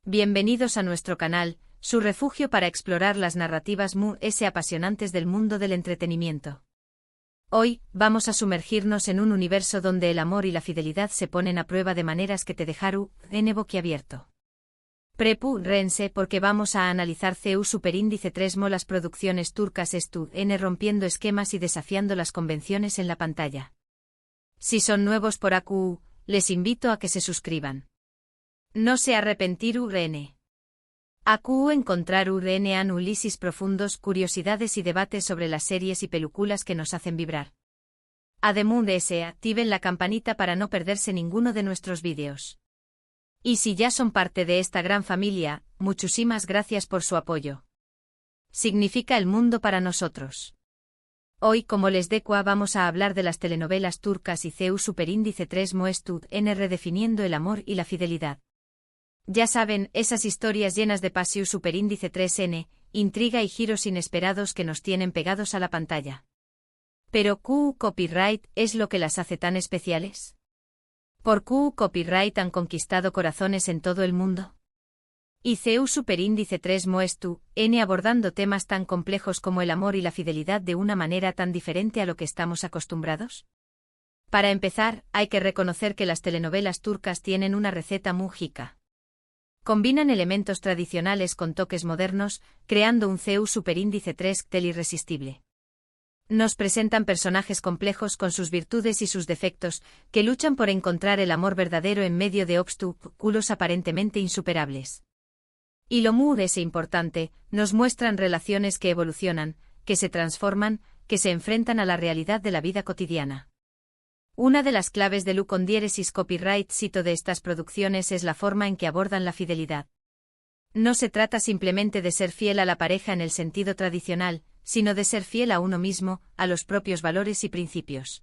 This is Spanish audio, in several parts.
Bienvenidos a nuestro canal, su refugio para explorar las narrativas apasionantes del mundo del entretenimiento. Hoy, vamos a sumergirnos en un universo donde el amor y la fidelidad se ponen a prueba de maneras que te dejaron boquiabierto. Prepárense porque vamos a analizar CEU Superíndice 3 las producciones turcas rompiendo esquemas y desafiando las convenciones en la pantalla. Si son nuevos por aquí, les invito a que se suscriban. No se arrepentirán. Aquí encontrarán análisis profundos, curiosidades y debates sobre las series y películas que nos hacen vibrar. Además activen la campanita para no perderse ninguno de nuestros vídeos. Y si ya son parte de esta gran familia, muchísimas gracias por su apoyo. Significa el mundo para nosotros. Hoy, como les decía, vamos a hablar de las telenovelas turcas y CEU Superíndice 3 redefiniendo el amor y la fidelidad. Ya saben, esas historias llenas de pasión Superíndice 3 intriga y giros inesperados que nos tienen pegados a la pantalla. Pero ¿qué copyright es lo que las hace tan especiales? ¿Por qué copyright han conquistado corazones en todo el mundo? Y CEU Superíndice 3 abordando temas tan complejos como el amor y la fidelidad de una manera tan diferente a lo que estamos acostumbrados. Para empezar, hay que reconocer que las telenovelas turcas tienen una receta mágica. Combinan elementos tradicionales con toques modernos, creando un CEU Superíndice 3 irresistible. Nos presentan personajes complejos con sus virtudes y sus defectos, que luchan por encontrar el amor verdadero en medio de obstáculos aparentemente insuperables. Y lo más importante, nos muestran relaciones que evolucionan, que se transforman, que se enfrentan a la realidad de la vida cotidiana. Una de las claves de Condieresis Copyright cito de estas producciones es la forma en que abordan la fidelidad. No se trata simplemente de ser fiel a la pareja en el sentido tradicional, sino de ser fiel a uno mismo, a los propios valores y principios.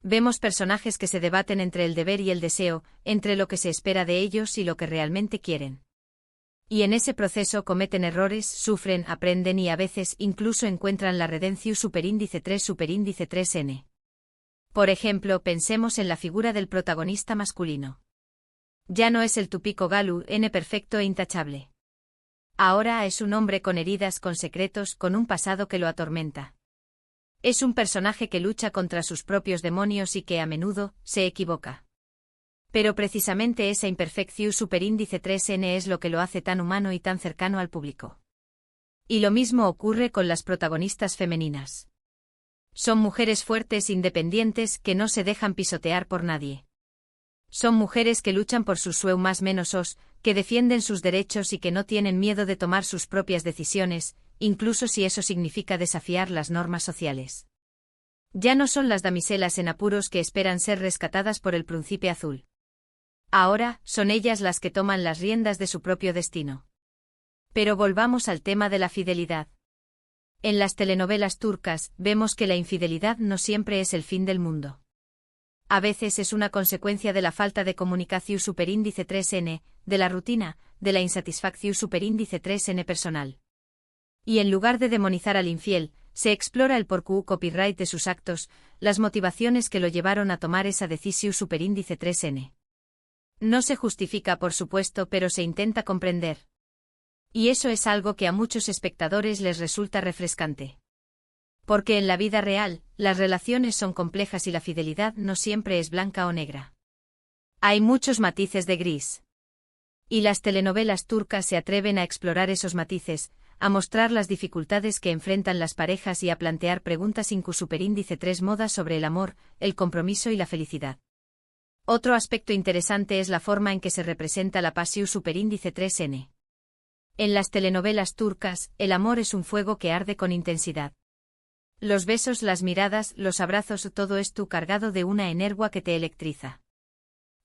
Vemos personajes que se debaten entre el deber y el deseo, entre lo que se espera de ellos y lo que realmente quieren. Y en ese proceso cometen errores, sufren, aprenden y a veces incluso encuentran la redención Superíndice 3 Por ejemplo, pensemos en la figura del protagonista masculino. Ya no es el típico Galu perfecto e intachable. Ahora es un hombre con heridas, con secretos, con un pasado que lo atormenta. Es un personaje que lucha contra sus propios demonios y que a menudo se equivoca. Pero precisamente esa imperfección Superíndice 3 es lo que lo hace tan humano y tan cercano al público. Y lo mismo ocurre con las protagonistas femeninas. Son mujeres fuertes, independientes, que no se dejan pisotear por nadie. Son mujeres que luchan por sus sueños más menos, que defienden sus derechos y que no tienen miedo de tomar sus propias decisiones, incluso si eso significa desafiar las normas sociales. Ya no son las damiselas en apuros que esperan ser rescatadas por el príncipe azul. Ahora, son ellas las que toman las riendas de su propio destino. Pero volvamos al tema de la fidelidad. En las telenovelas turcas, vemos que la infidelidad no siempre es el fin del mundo. A veces es una consecuencia de la falta de comunicación Superíndice 3 de la rutina, de la insatisfacción Superíndice 3 personal. Y en lugar de demonizar al infiel, se explora el porqué copyright de sus actos, las motivaciones que lo llevaron a tomar esa decisión Superíndice 3 No se justifica, por supuesto, pero se intenta comprender. Y eso es algo que a muchos espectadores les resulta refrescante. Porque en la vida real, las relaciones son complejas y la fidelidad no siempre es blanca o negra. Hay muchos matices de gris. Y las telenovelas turcas se atreven a explorar esos matices, a mostrar las dificultades que enfrentan las parejas y a plantear preguntas Superíndice 3 sobre el amor, el compromiso y la felicidad. Otro aspecto interesante es la forma en que se representa la pasión Superíndice 3 En las telenovelas turcas, el amor es un fuego que arde con intensidad. Los besos, las miradas, los abrazos, todo esto cargado de una energía que te electriza.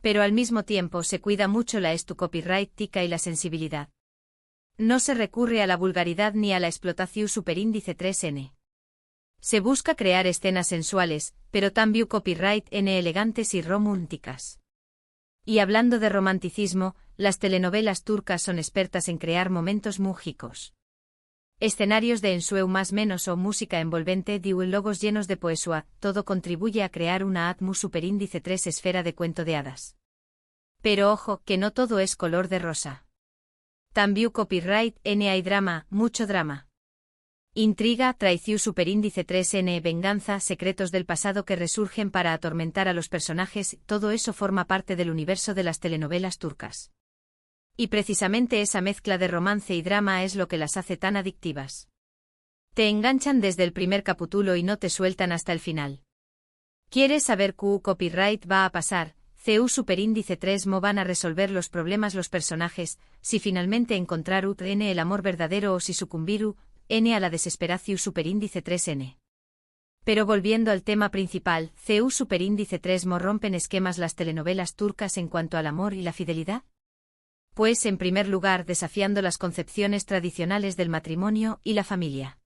Pero al mismo tiempo se cuida mucho la copyrightica y la sensibilidad. No se recurre a la vulgaridad ni a la explotación Superíndice 3 Se busca crear escenas sensuales, pero también copyright elegantes y románticas. Y hablando de romanticismo, las telenovelas turcas son expertas en crear momentos mágicos. Escenarios de ensueño más menos o música envolvente, diálogos llenos de poesía, todo contribuye a crear una atmósfera Superíndice 3 esfera de cuento de hadas. Pero ojo, que no todo es color de rosa. También copyright, hay drama, mucho drama. Intriga, traición superíndice 3N, venganza, secretos del pasado que resurgen para atormentar a los personajes, todo eso forma parte del universo de las telenovelas turcas. Y precisamente esa mezcla de romance y drama es lo que las hace tan adictivas. Te enganchan desde el primer capítulo y no te sueltan hasta el final. ¿Quieres saber qué copyright va a pasar? CU superíndice 3 mo van a resolver los problemas los personajes, si finalmente encontrar el amor verdadero o si sucumbir a la desesperación superíndice 3N. Pero volviendo al tema principal, CU superíndice 3 mo rompen esquemas las telenovelas turcas en cuanto al amor y la fidelidad. Pues en primer lugar desafiando las concepciones tradicionales del matrimonio y la familia.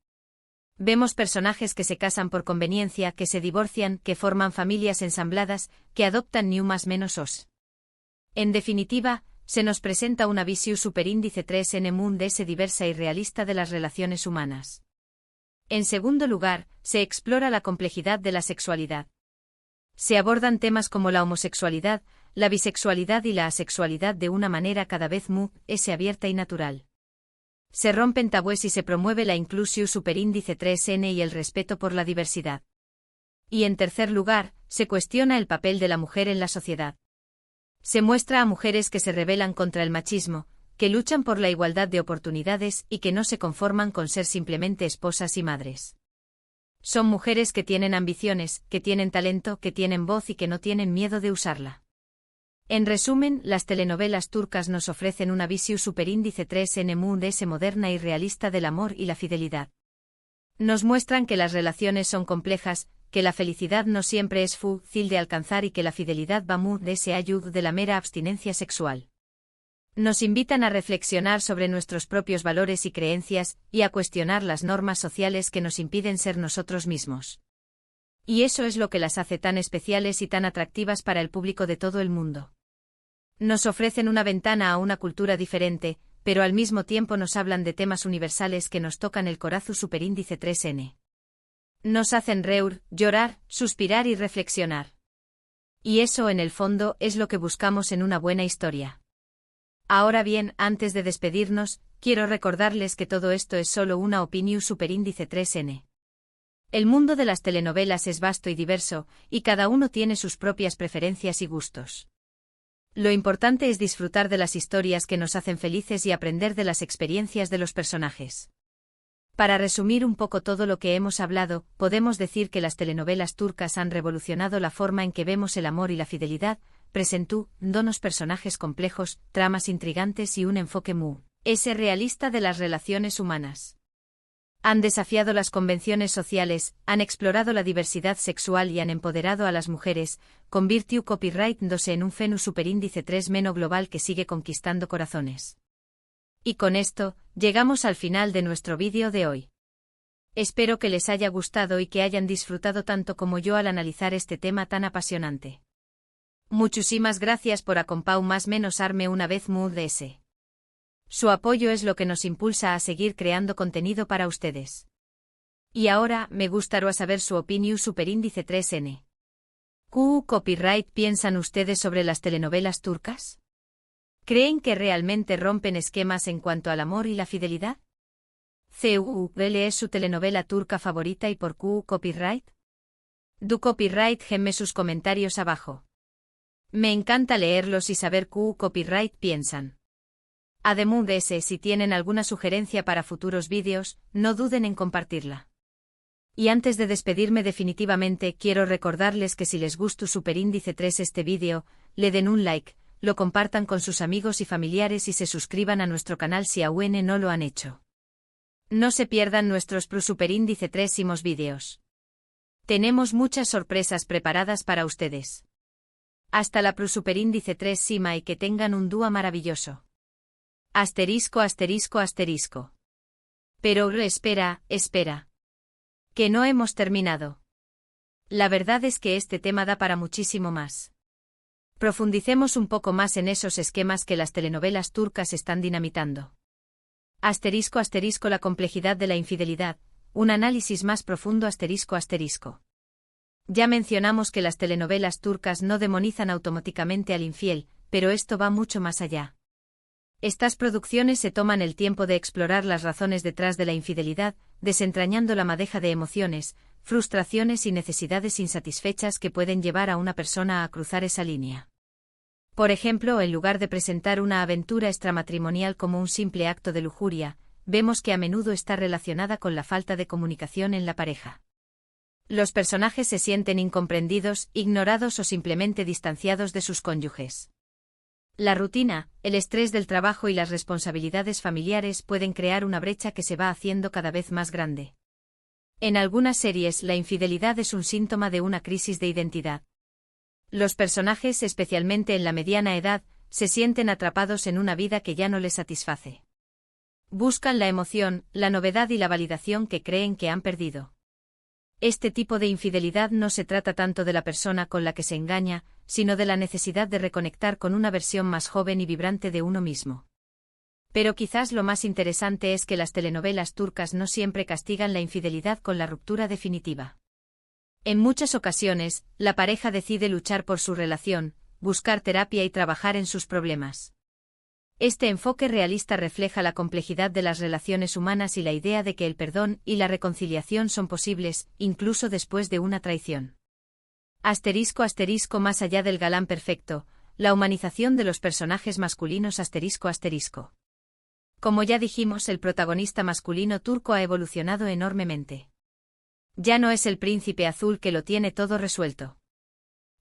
Vemos personajes que se casan por conveniencia, que se divorcian, que forman familias ensambladas, que adoptan ni un más menos os. En definitiva, se nos presenta una visión superíndice 3N mundo diversa y realista de las relaciones humanas. En segundo lugar, se explora la complejidad de la sexualidad. Se abordan temas como la homosexualidad, la bisexualidad y la asexualidad de una manera cada vez más abierta y natural. Se rompen tabúes y se promueve la inclusión superíndice 3N y el respeto por la diversidad. Y en tercer lugar, se cuestiona el papel de la mujer en la sociedad. Se muestra a mujeres que se rebelan contra el machismo, que luchan por la igualdad de oportunidades y que no se conforman con ser simplemente esposas y madres. Son mujeres que tienen ambiciones, que tienen talento, que tienen voz y que no tienen miedo de usarla. En resumen, las telenovelas turcas nos ofrecen una visión superíndice 3N moderna y realista del amor y la fidelidad. Nos muestran que las relaciones son complejas, que la felicidad no siempre es fácil de alcanzar y que la fidelidad va ayuda de la mera abstinencia sexual. Nos invitan a reflexionar sobre nuestros propios valores y creencias, y a cuestionar las normas sociales que nos impiden ser nosotros mismos. Y eso es lo que las hace tan especiales y tan atractivas para el público de todo el mundo. Nos ofrecen una ventana a una cultura diferente, pero al mismo tiempo nos hablan de temas universales que nos tocan el corazón superíndice 3N. Nos hacen reír, llorar, suspirar y reflexionar. Y eso en el fondo es lo que buscamos en una buena historia. Ahora bien, antes de despedirnos, quiero recordarles que todo esto es solo una opinión superíndice 3N. El mundo de las telenovelas es vasto y diverso, y cada uno tiene sus propias preferencias y gustos. Lo importante es disfrutar de las historias que nos hacen felices y aprender de las experiencias de los personajes. Para resumir un poco todo lo que hemos hablado, podemos decir que las telenovelas turcas han revolucionado la forma en que vemos el amor y la fidelidad, presentándonos personajes complejos, tramas intrigantes y un enfoque realista de las relaciones humanas. Han desafiado las convenciones sociales, han explorado la diversidad sexual y han empoderado a las mujeres, convirtió copyright-dose en un fenómeno superíndice 3 global que sigue conquistando corazones. Y con esto, llegamos al final de nuestro vídeo de hoy. Espero que les haya gustado y que hayan disfrutado tanto como yo al analizar este tema tan apasionante. Muchísimas gracias por acompañarme una vez más. Su apoyo es lo que nos impulsa a seguir creando contenido para ustedes. Y ahora, me gustaría saber su opinión superíndice 3N. ¿Qué copyright piensan ustedes sobre las telenovelas turcas? ¿Creen que realmente rompen esquemas en cuanto al amor y la fidelidad? ¿Cuál es su telenovela turca favorita y por qué copyright? Du copyright gemme sus comentarios abajo. Me encanta leerlos y saber qué copyright piensan. Además de ese, si tienen alguna sugerencia para futuros vídeos, no duden en compartirla. Y antes de despedirme definitivamente, quiero recordarles que si les gustó superíndice 3 este vídeo, le den un like, lo compartan con sus amigos y familiares y se suscriban a nuestro canal si aún no lo han hecho. No se pierdan nuestros superíndice 3 vídeos. Tenemos muchas sorpresas preparadas para ustedes. Hasta la superíndice 3 y que tengan un día maravilloso. Asterisco asterisco asterisco. Pero espera. Que no hemos terminado. La verdad es que este tema da para muchísimo más. Profundicemos un poco más en esos esquemas que las telenovelas turcas están dinamitando. Asterisco asterisco la complejidad de la infidelidad, un análisis más profundo asterisco asterisco. Ya mencionamos que las telenovelas turcas no demonizan automáticamente al infiel, pero esto va mucho más allá. Estas producciones se toman el tiempo de explorar las razones detrás de la infidelidad, desentrañando la madeja de emociones, frustraciones y necesidades insatisfechas que pueden llevar a una persona a cruzar esa línea. Por ejemplo, en lugar de presentar una aventura extramatrimonial como un simple acto de lujuria, vemos que a menudo está relacionada con la falta de comunicación en la pareja. Los personajes se sienten incomprendidos, ignorados o simplemente distanciados de sus cónyuges. La rutina, el estrés del trabajo y las responsabilidades familiares pueden crear una brecha que se va haciendo cada vez más grande. En algunas series, la infidelidad es un síntoma de una crisis de identidad. Los personajes, especialmente en la mediana edad, se sienten atrapados en una vida que ya no les satisface. Buscan la emoción, la novedad y la validación que creen que han perdido. Este tipo de infidelidad no se trata tanto de la persona con la que se engaña, sino de la necesidad de reconectar con una versión más joven y vibrante de uno mismo. Pero quizás lo más interesante es que las telenovelas turcas no siempre castigan la infidelidad con la ruptura definitiva. En muchas ocasiones, la pareja decide luchar por su relación, buscar terapia y trabajar en sus problemas. Este enfoque realista refleja la complejidad de las relaciones humanas y la idea de que el perdón y la reconciliación son posibles, incluso después de una traición. *** Más allá del galán perfecto, la humanización de los personajes masculinos ***. Como ya dijimos, el protagonista masculino turco ha evolucionado enormemente. Ya no es el príncipe azul que lo tiene todo resuelto.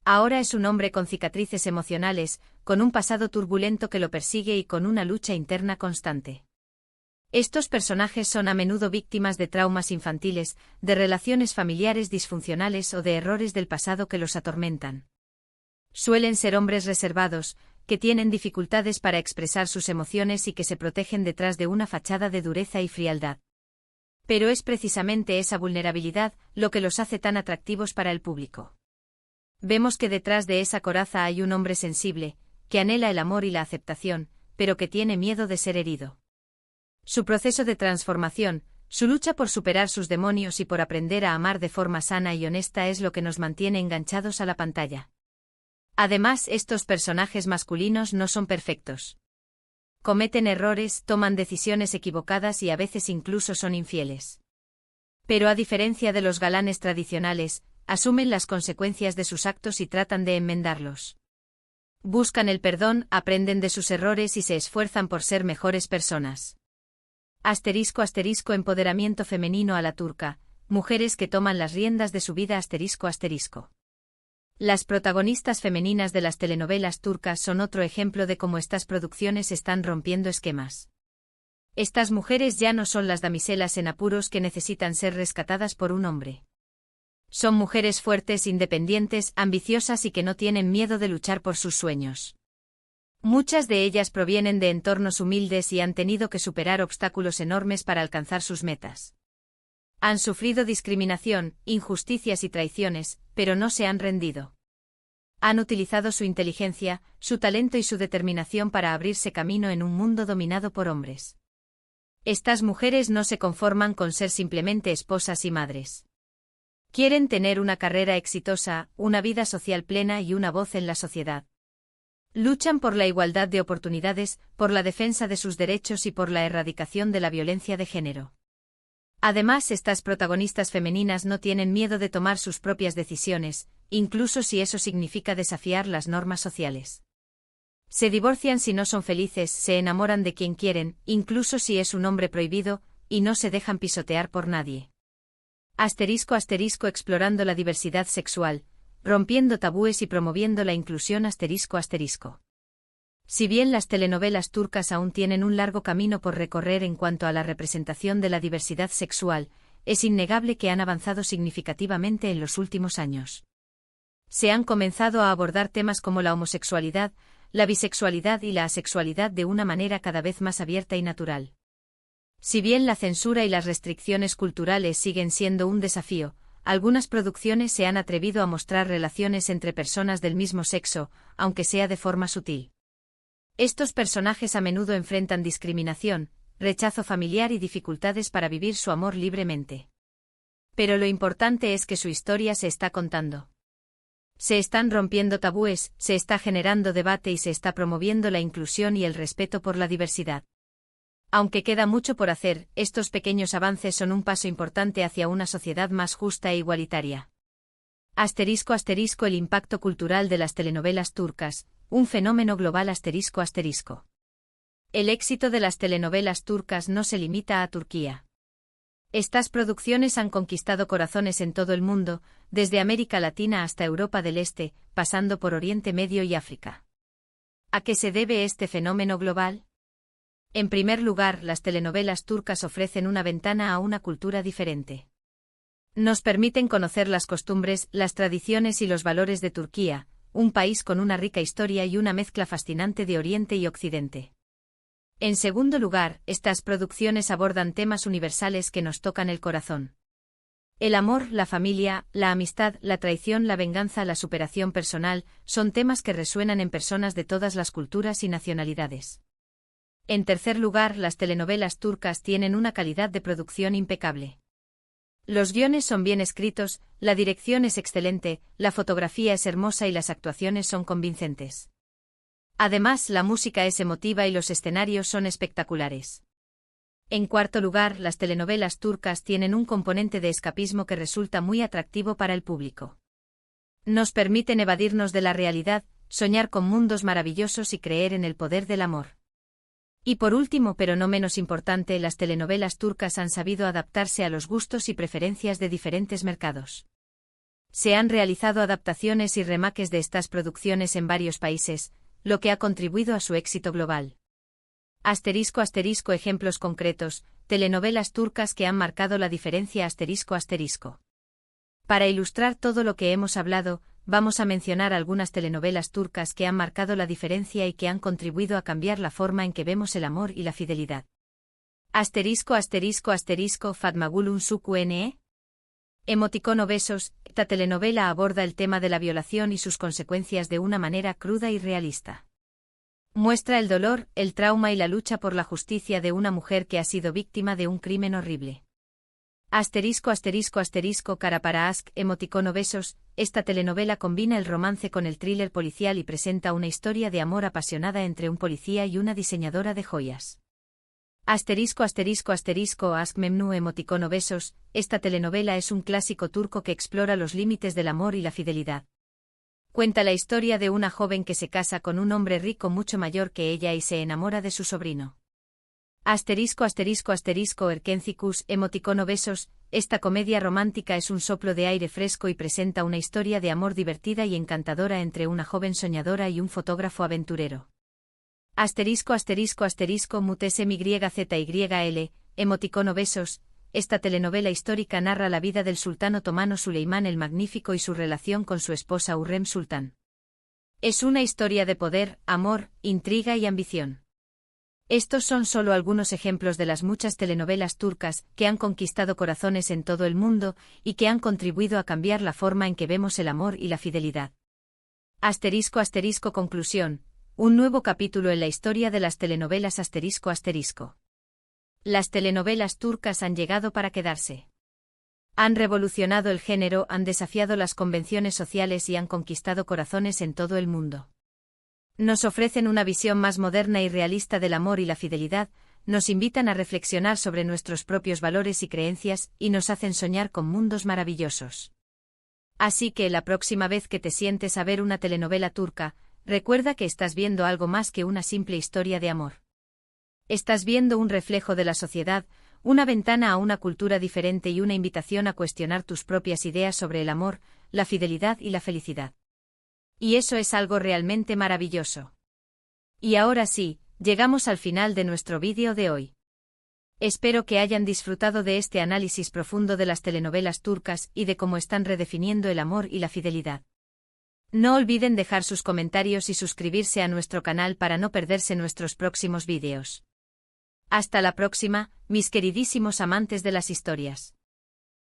Ahora es un hombre con cicatrices emocionales, con un pasado turbulento que lo persigue y con una lucha interna constante. Estos personajes son a menudo víctimas de traumas infantiles, de relaciones familiares disfuncionales o de errores del pasado que los atormentan. Suelen ser hombres reservados, que tienen dificultades para expresar sus emociones y que se protegen detrás de una fachada de dureza y frialdad. Pero es precisamente esa vulnerabilidad lo que los hace tan atractivos para el público. Vemos que detrás de esa coraza hay un hombre sensible, que anhela el amor y la aceptación, pero que tiene miedo de ser herido. Su proceso de transformación, su lucha por superar sus demonios y por aprender a amar de forma sana y honesta es lo que nos mantiene enganchados a la pantalla. Además, estos personajes masculinos no son perfectos. Cometen errores, toman decisiones equivocadas y a veces incluso son infieles. Pero a diferencia de los galanes tradicionales, asumen las consecuencias de sus actos y tratan de enmendarlos. Buscan el perdón, aprenden de sus errores y se esfuerzan por ser mejores personas. *** Empoderamiento femenino a la turca, mujeres que toman las riendas de su vida ***. Las protagonistas femeninas de las telenovelas turcas son otro ejemplo de cómo estas producciones están rompiendo esquemas. Estas mujeres ya no son las damiselas en apuros que necesitan ser rescatadas por un hombre. Son mujeres fuertes, independientes, ambiciosas y que no tienen miedo de luchar por sus sueños. Muchas de ellas provienen de entornos humildes y han tenido que superar obstáculos enormes para alcanzar sus metas. Han sufrido discriminación, injusticias y traiciones, pero no se han rendido. Han utilizado su inteligencia, su talento y su determinación para abrirse camino en un mundo dominado por hombres. Estas mujeres no se conforman con ser simplemente esposas y madres. Quieren tener una carrera exitosa, una vida social plena y una voz en la sociedad. Luchan por la igualdad de oportunidades, por la defensa de sus derechos y por la erradicación de la violencia de género. Además, estas protagonistas femeninas no tienen miedo de tomar sus propias decisiones, incluso si eso significa desafiar las normas sociales. Se divorcian si no son felices, se enamoran de quien quieren, incluso si es un hombre prohibido, y no se dejan pisotear por nadie. *** Explorando la diversidad sexual, rompiendo tabúes y promoviendo la inclusión ***. Si bien las telenovelas turcas aún tienen un largo camino por recorrer en cuanto a la representación de la diversidad sexual, es innegable que han avanzado significativamente en los últimos años. Se han comenzado a abordar temas como la homosexualidad, la bisexualidad y la asexualidad de una manera cada vez más abierta y natural. Si bien la censura y las restricciones culturales siguen siendo un desafío, algunas producciones se han atrevido a mostrar relaciones entre personas del mismo sexo, aunque sea de forma sutil. Estos personajes a menudo enfrentan discriminación, rechazo familiar y dificultades para vivir su amor libremente. Pero lo importante es que su historia se está contando. Se están rompiendo tabúes, se está generando debate y se está promoviendo la inclusión y el respeto por la diversidad. Aunque queda mucho por hacer, estos pequeños avances son un paso importante hacia una sociedad más justa e igualitaria. Asterisco asterisco el impacto cultural de las telenovelas turcas, un fenómeno global asterisco asterisco. El éxito de las telenovelas turcas no se limita a Turquía. Estas producciones han conquistado corazones en todo el mundo, desde América Latina hasta Europa del Este, pasando por Oriente Medio y África. ¿A qué se debe este fenómeno global? En primer lugar, las telenovelas turcas ofrecen una ventana a una cultura diferente. Nos permiten conocer las costumbres, las tradiciones y los valores de Turquía, un país con una rica historia y una mezcla fascinante de Oriente y Occidente. En segundo lugar, estas producciones abordan temas universales que nos tocan el corazón. El amor, la familia, la amistad, la traición, la venganza, la superación personal, son temas que resuenan en personas de todas las culturas y nacionalidades. En tercer lugar, las telenovelas turcas tienen una calidad de producción impecable. Los guiones son bien escritos, la dirección es excelente, la fotografía es hermosa y las actuaciones son convincentes. Además, la música es emotiva y los escenarios son espectaculares. En cuarto lugar, las telenovelas turcas tienen un componente de escapismo que resulta muy atractivo para el público. Nos permiten evadirnos de la realidad, soñar con mundos maravillosos y creer en el poder del amor. Y por último, pero no menos importante, las telenovelas turcas han sabido adaptarse a los gustos y preferencias de diferentes mercados. Se han realizado adaptaciones y remakes de estas producciones en varios países, lo que ha contribuido a su éxito global. Asterisco asterisco ejemplos concretos, telenovelas turcas que han marcado la diferencia asterisco asterisco. Para ilustrar todo lo que hemos hablado, vamos a mencionar algunas telenovelas turcas que han marcado la diferencia y que han contribuido a cambiar la forma en que vemos el amor y la fidelidad. Asterisco asterisco asterisco Fatma Gül'ün Suku Ne. Emoticono besos. Esta telenovela aborda el tema de la violación y sus consecuencias de una manera cruda y realista. Muestra el dolor, el trauma y la lucha por la justicia de una mujer que ha sido víctima de un crimen horrible. Asterisco asterisco asterisco cara para ask emoticono besos. Esta telenovela combina el romance con el thriller policial y presenta una historia de amor apasionada entre un policía y una diseñadora de joyas. Asterisco asterisco asterisco ask memnu emoticono besos. Esta telenovela es un clásico turco que explora los límites del amor y la fidelidad. Cuenta la historia de una joven que se casa con un hombre rico mucho mayor que ella y se enamora de su sobrino. Asterisco asterisco asterisco erkencikus emoticono besos. Esta comedia romántica es un soplo de aire fresco y presenta una historia de amor divertida y encantadora entre una joven soñadora y un fotógrafo aventurero. Asterisco asterisco asterisco mutesmyzyl emoticono besos. Esta telenovela histórica narra la vida del sultán otomano Suleimán el Magnífico y su relación con su esposa Hürrem Sultán. Es una historia de poder, amor, intriga y ambición. Estos son solo algunos ejemplos de las muchas telenovelas turcas que han conquistado corazones en todo el mundo y que han contribuido a cambiar la forma en que vemos el amor y la fidelidad. Asterisco asterisco conclusión. Un nuevo capítulo en la historia de las telenovelas asterisco asterisco. Las telenovelas turcas han llegado para quedarse. Han revolucionado el género, han desafiado las convenciones sociales y han conquistado corazones en todo el mundo. Nos ofrecen una visión más moderna y realista del amor y la fidelidad, nos invitan a reflexionar sobre nuestros propios valores y creencias y nos hacen soñar con mundos maravillosos. Así que la próxima vez que te sientes a ver una telenovela turca, recuerda que estás viendo algo más que una simple historia de amor. Estás viendo un reflejo de la sociedad, una ventana a una cultura diferente y una invitación a cuestionar tus propias ideas sobre el amor, la fidelidad y la felicidad. Y eso es algo realmente maravilloso. Y ahora sí, llegamos al final de nuestro vídeo de hoy. Espero que hayan disfrutado de este análisis profundo de las telenovelas turcas y de cómo están redefiniendo el amor y la fidelidad. No olviden dejar sus comentarios y suscribirse a nuestro canal para no perderse nuestros próximos vídeos. Hasta la próxima, mis queridísimos amantes de las historias.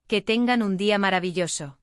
Que tengan un día maravilloso.